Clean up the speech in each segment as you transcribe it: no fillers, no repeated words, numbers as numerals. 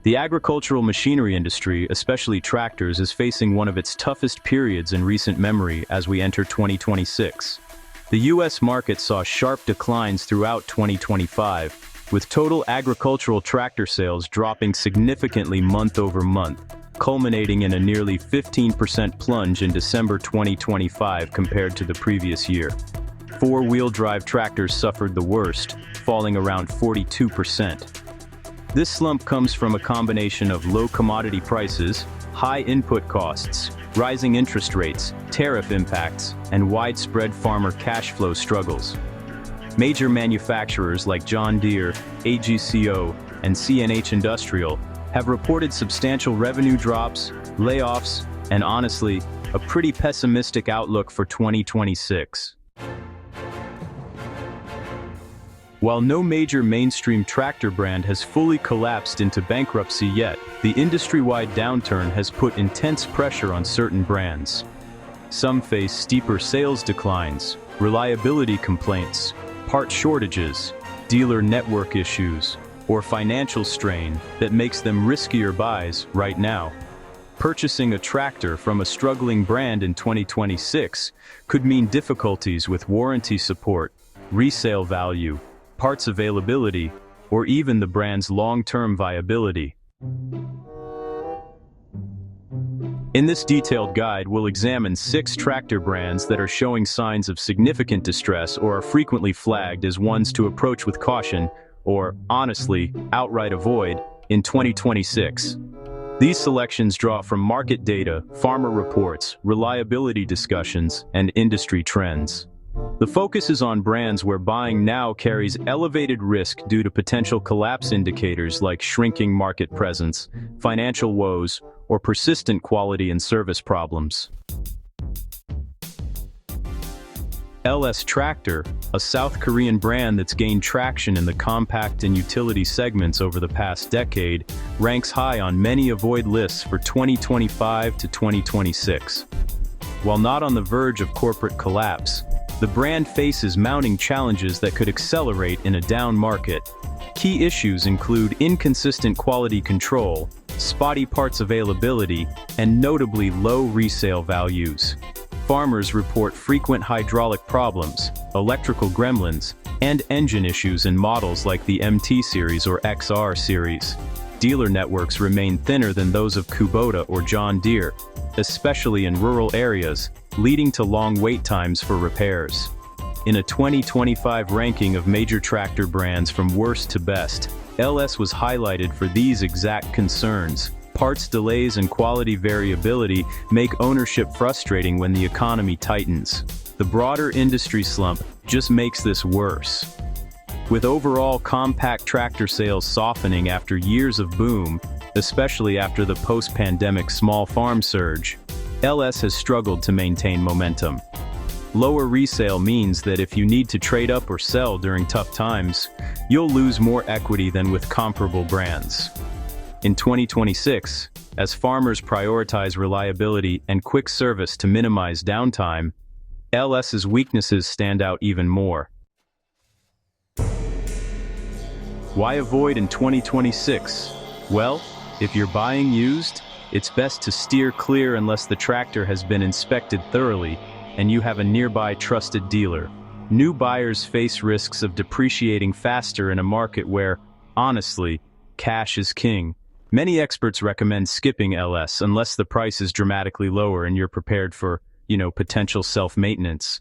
The agricultural machinery industry, especially tractors, is facing one of its toughest periods in recent memory as we enter 2026. The U.S. market saw sharp declines throughout 2025, with total agricultural tractor sales dropping significantly month over month, culminating in a nearly 15% plunge in December 2025 compared to the previous year. Four-wheel drive tractors suffered the worst, falling around 42%. This slump comes from a combination of low commodity prices, high input costs, rising interest rates, tariff impacts, and widespread farmer cash flow struggles. Major manufacturers like John Deere, AGCO, and CNH Industrial have reported substantial revenue drops, layoffs, and honestly, a pretty pessimistic outlook for 2026. While no major mainstream tractor brand has fully collapsed into bankruptcy yet, the industry-wide downturn has put intense pressure on certain brands. Some face steeper sales declines, reliability complaints, part shortages, dealer network issues, or financial strain that makes them riskier buys right now. Purchasing a tractor from a struggling brand in 2026 could mean difficulties with warranty support, resale value, parts availability, or even the brand's long-term viability. In this detailed guide, we'll examine 6 tractor brands that are showing signs of significant distress or are frequently flagged as ones to approach with caution, or, honestly, outright avoid, in 2026. These selections draw from market data, farmer reports, reliability discussions, and industry trends. The focus is on brands where buying now carries elevated risk due to potential collapse indicators like shrinking market presence, financial woes, or persistent quality and service problems. LS Tractor, a South Korean brand that's gained traction in the compact and utility segments over the past decade, ranks high on many avoid lists for 2025 to 2026. While not on the verge of corporate collapse, the brand faces mounting challenges that could accelerate in a down market. Key issues include inconsistent quality control, spotty parts availability, and notably low resale values. Farmers report frequent hydraulic problems, electrical gremlins, and engine issues in models like the MT series or XR series. Dealer networks remain thinner than those of Kubota or John Deere, especially in rural areas, leading to long wait times for repairs. In a 2025 ranking of major tractor brands from worst to best, LS was highlighted for these exact concerns. Parts delays and quality variability make ownership frustrating when the economy tightens. The broader industry slump just makes this worse. With overall compact tractor sales softening after years of boom, especially after the post-pandemic small farm surge, LS has struggled to maintain momentum. Lower resale means that if you need to trade up or sell during tough times, you'll lose more equity than with comparable brands. In 2026, as farmers prioritize reliability and quick service to minimize downtime, LS's weaknesses stand out even more. Why avoid in 2026? Well, if you're buying used, it's best to steer clear unless the tractor has been inspected thoroughly and you have a nearby trusted dealer. New buyers face risks of depreciating faster in a market where, honestly, cash is king. Many experts recommend skipping LS unless the price is dramatically lower and you're prepared for, potential self-maintenance.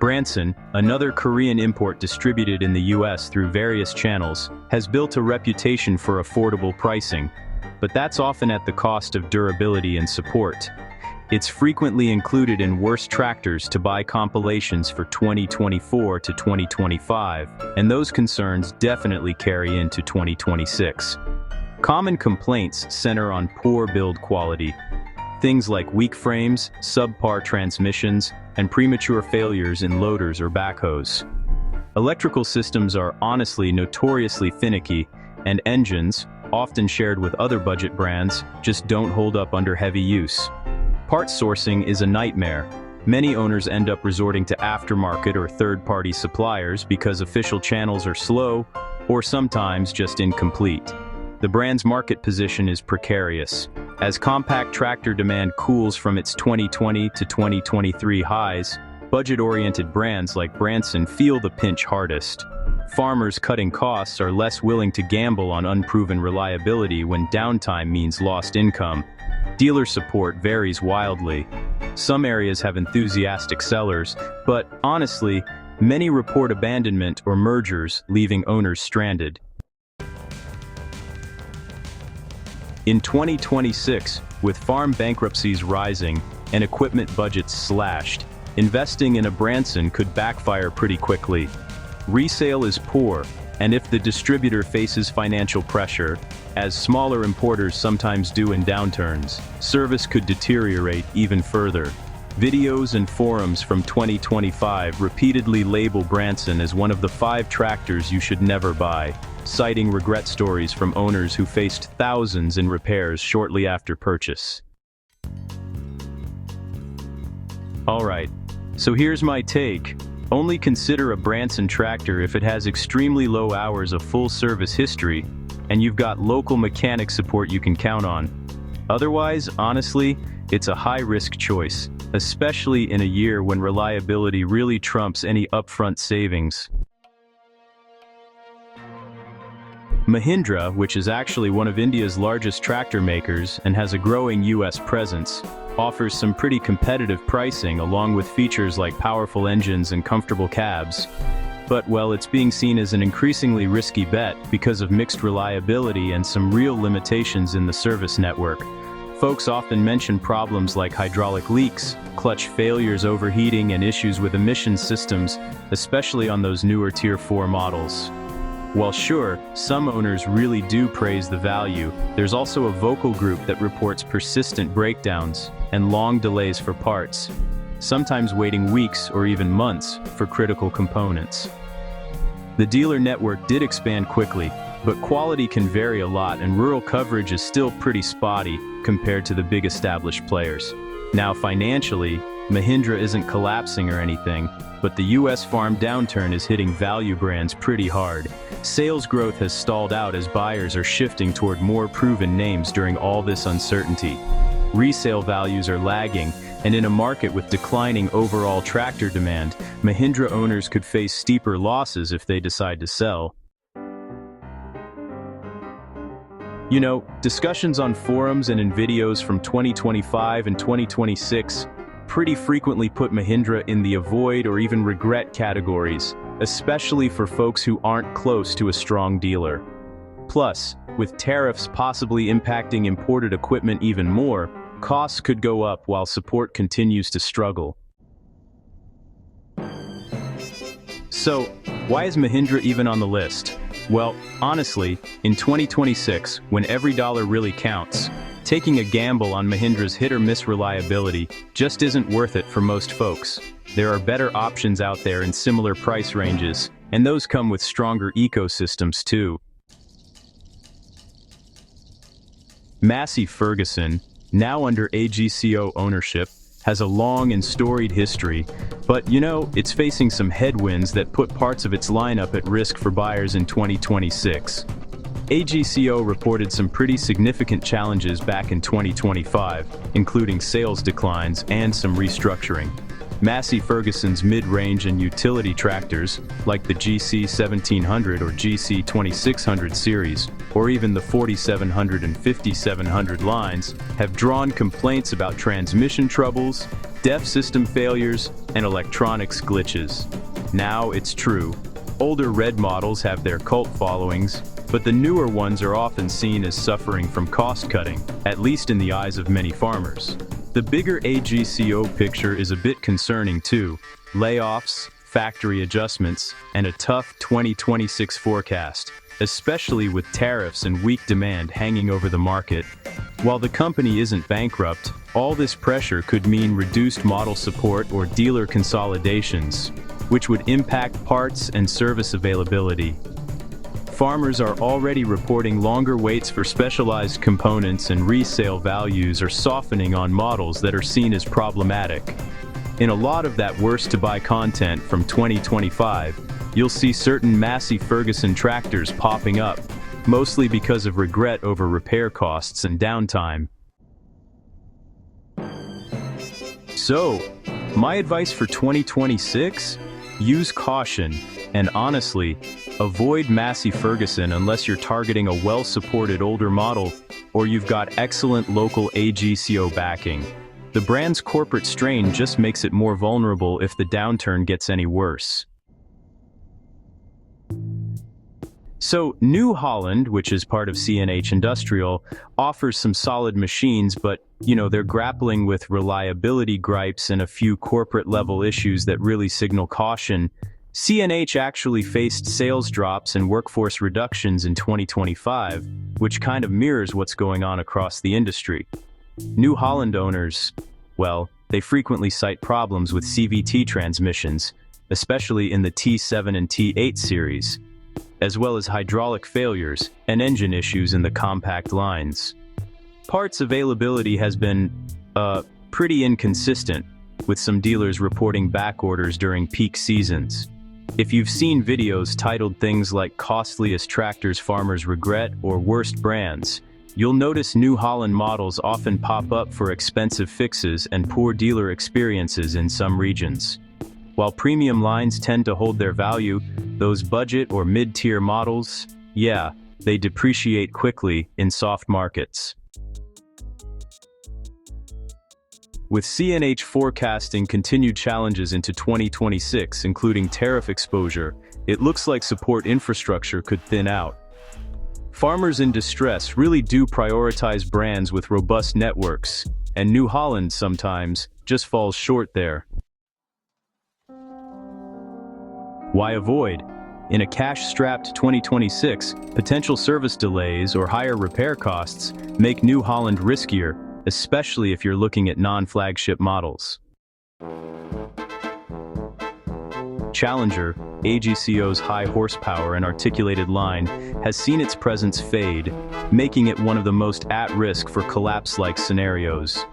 Branson, another Korean import distributed in the US through various channels, has built a reputation for affordable pricing, but that's often at the cost of durability and support. It's frequently included in worst tractors to buy compilations for 2024 to 2025, and those concerns definitely carry into 2026. Common complaints center on poor build quality. Things like weak frames, subpar transmissions, and premature failures in loaders or backhoes. Electrical systems are honestly notoriously finicky, and engines, often shared with other budget brands, just don't hold up under heavy use. Part sourcing is a nightmare. Many owners end up resorting to aftermarket or third-party suppliers because official channels are slow or sometimes just incomplete. The brand's market position is precarious. As compact tractor demand cools from its 2020 to 2023 highs, budget-oriented brands like Branson feel the pinch hardest. Farmers cutting costs are less willing to gamble on unproven reliability when downtime means lost income. Dealer support varies wildly. Some areas have enthusiastic sellers, but honestly, many report abandonment or mergers, leaving owners stranded. In 2026, with farm bankruptcies rising and equipment budgets slashed, investing in a Branson could backfire pretty quickly. Resale is poor, and if the distributor faces financial pressure, as smaller importers sometimes do in downturns, service could deteriorate even further. Videos and forums from 2025 repeatedly label Branson as one of the 5 tractors you should never buy, citing regret stories from owners who faced thousands in repairs shortly after purchase. Alright, so here's my take. Only consider a Branson tractor if it has extremely low hours of full service history, and you've got local mechanic support you can count on. Otherwise, honestly, it's a high-risk choice, especially in a year when reliability really trumps any upfront savings. Mahindra, which is actually one of India's largest tractor makers and has a growing US presence, offers some pretty competitive pricing along with features like powerful engines and comfortable cabs. But, well, it's being seen as an increasingly risky bet because of mixed reliability and some real limitations in the service network. Folks often mention problems like hydraulic leaks, clutch failures, overheating, and issues with emission systems, especially on those newer Tier 4 models. While sure, some owners really do praise the value, there's also a vocal group that reports persistent breakdowns and long delays for parts, sometimes waiting weeks or even months for critical components. The dealer network did expand quickly, but quality can vary a lot and rural coverage is still pretty spotty compared to the big established players. Now financially, Mahindra isn't collapsing or anything, but the US farm downturn is hitting value brands pretty hard. Sales growth has stalled out as buyers are shifting toward more proven names during all this uncertainty. Resale values are lagging, and in a market with declining overall tractor demand, Mahindra owners could face steeper losses if they decide to sell. You know, discussions on forums and in videos from 2025 and 2026 pretty frequently put Mahindra in the avoid or even regret categories, especially for folks who aren't close to a strong dealer. Plus, with tariffs possibly impacting imported equipment even more, costs could go up while support continues to struggle. So, why is Mahindra even on the list? Well, honestly, in 2026, when every dollar really counts, taking a gamble on Mahindra's hit-or-miss reliability just isn't worth it for most folks. There are better options out there in similar price ranges, and those come with stronger ecosystems too. Massey Ferguson, now under AGCO ownership, has a long and storied history, but you know, it's facing some headwinds that put parts of its lineup at risk for buyers in 2026. AGCO reported some pretty significant challenges back in 2025, including sales declines and some restructuring. Massey Ferguson's mid-range and utility tractors, like the GC 1700 or GC 2600 series, or even the 4700 and 5700 lines, have drawn complaints about transmission troubles, DEF system failures, and electronics glitches. Now it's true. Older red models have their cult followings, but the newer ones are often seen as suffering from cost-cutting, at least in the eyes of many farmers. The bigger AGCO picture is a bit concerning too. Layoffs, factory adjustments, and a tough 2026 forecast, especially with tariffs and weak demand hanging over the market. While the company isn't bankrupt, all this pressure could mean reduced model support or dealer consolidations, which would impact parts and service availability. Farmers are already reporting longer waits for specialized components, and resale values are softening on models that are seen as problematic. In a lot of that worst-to-buy content from 2025, you'll see certain Massey Ferguson tractors popping up, mostly because of regret over repair costs and downtime. So, my advice for 2026? Use caution, and honestly, avoid Massey Ferguson unless you're targeting a well-supported older model or you've got excellent local AGCO backing. The brand's corporate strain just makes it more vulnerable if the downturn gets any worse. So, New Holland, which is part of CNH Industrial, offers some solid machines, but, they're grappling with reliability gripes and a few corporate-level issues that really signal caution. CNH actually faced sales drops and workforce reductions in 2025, which kind of mirrors what's going on across the industry. New Holland owners, well, they frequently cite problems with CVT transmissions, especially in the T7 and T8 series, as well as hydraulic failures and engine issues in the compact lines. Parts availability has been, pretty inconsistent, with some dealers reporting back orders during peak seasons. If you've seen videos titled things like costliest tractors farmers regret or worst brands, you'll notice New Holland models often pop up for expensive fixes and poor dealer experiences in some regions. While premium lines tend to hold their value, those budget or mid-tier models, they depreciate quickly in soft markets. With CNH forecasting continued challenges into 2026, including tariff exposure, it looks like support infrastructure could thin out. Farmers in distress really do prioritize brands with robust networks, and New Holland sometimes just falls short there. Why avoid? In a cash-strapped 2026, potential service delays or higher repair costs make New Holland riskier, especially if you're looking at non-flagship models. Challenger, AGCO's high horsepower and articulated line, has seen its presence fade, making it one of the most at-risk for collapse-like scenarios.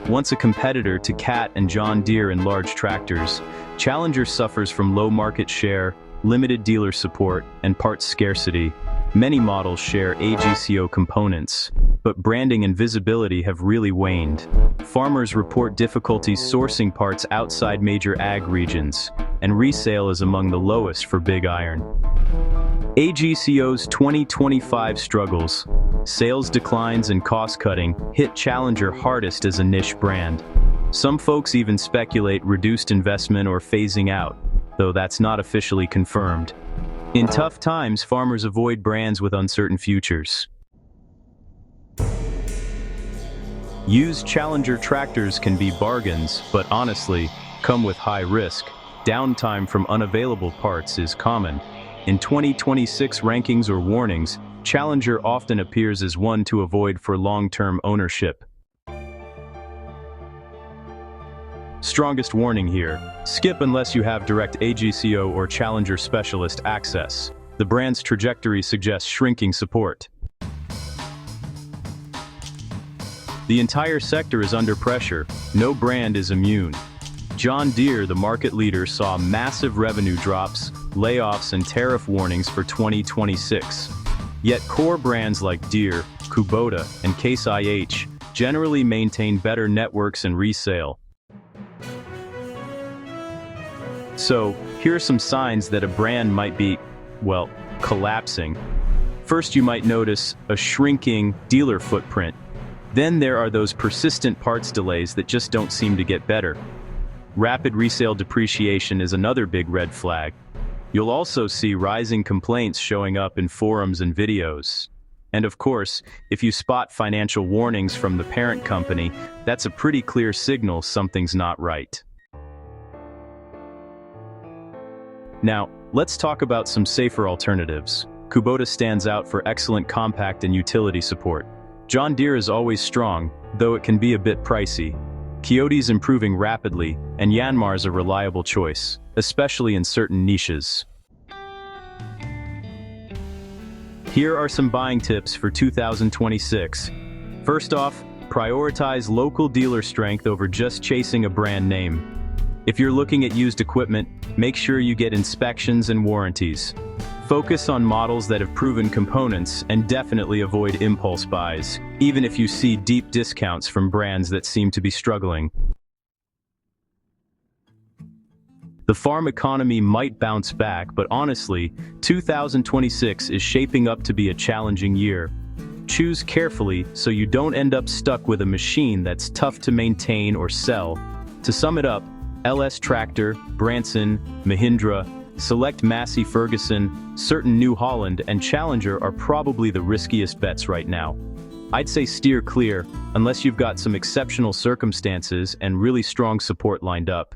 Once a competitor to Cat and John Deere in large tractors, Challenger suffers from low market share, limited dealer support, and parts scarcity. Many models share AGCO components, but branding and visibility have really waned. Farmers report difficulties sourcing parts outside major ag regions, and resale is among the lowest for big iron. AGCO's 2025 struggles, sales declines and cost-cutting hit Challenger hardest as a niche brand. Some folks even speculate reduced investment or phasing out, though that's not officially confirmed. In tough times, farmers avoid brands with uncertain futures. Used Challenger tractors can be bargains, but honestly, come with high risk. Downtime from unavailable parts is common. In 2026 rankings or warnings, Challenger often appears as one to avoid for long-term ownership. Strongest warning here: skip unless you have direct AGCO or Challenger specialist access. The brand's trajectory suggests shrinking support. The entire sector is under pressure. No brand is immune. John Deere, the market leader, saw massive revenue drops, layoffs, and tariff warnings for 2026. Yet core brands like Deere, Kubota, and Case IH generally maintain better networks and resale. So, here are some signs that a brand might be, collapsing. First, you might notice a shrinking dealer footprint. Then there are those persistent parts delays that just don't seem to get better. Rapid resale depreciation is another big red flag. You'll also see rising complaints showing up in forums and videos. And of course, if you spot financial warnings from the parent company, that's a pretty clear signal something's not right. Now, let's talk about some safer alternatives. Kubota stands out for excellent compact and utility support. John Deere is always strong, though it can be a bit pricey. Kiyoti's improving rapidly, and Yanmar's a reliable choice, especially in certain niches. Here are some buying tips for 2026. First off, prioritize local dealer strength over just chasing a brand name. If you're looking at used equipment, make sure you get inspections and warranties. Focus on models that have proven components and definitely avoid impulse buys, even if you see deep discounts from brands that seem to be struggling. The farm economy might bounce back, but honestly, 2026 is shaping up to be a challenging year. Choose carefully so you don't end up stuck with a machine that's tough to maintain or sell. To sum it up, LS Tractor, Branson, Mahindra, select Massey Ferguson, certain New Holland, and Challenger are probably the riskiest bets right now. I'd say steer clear, unless you've got some exceptional circumstances and really strong support lined up.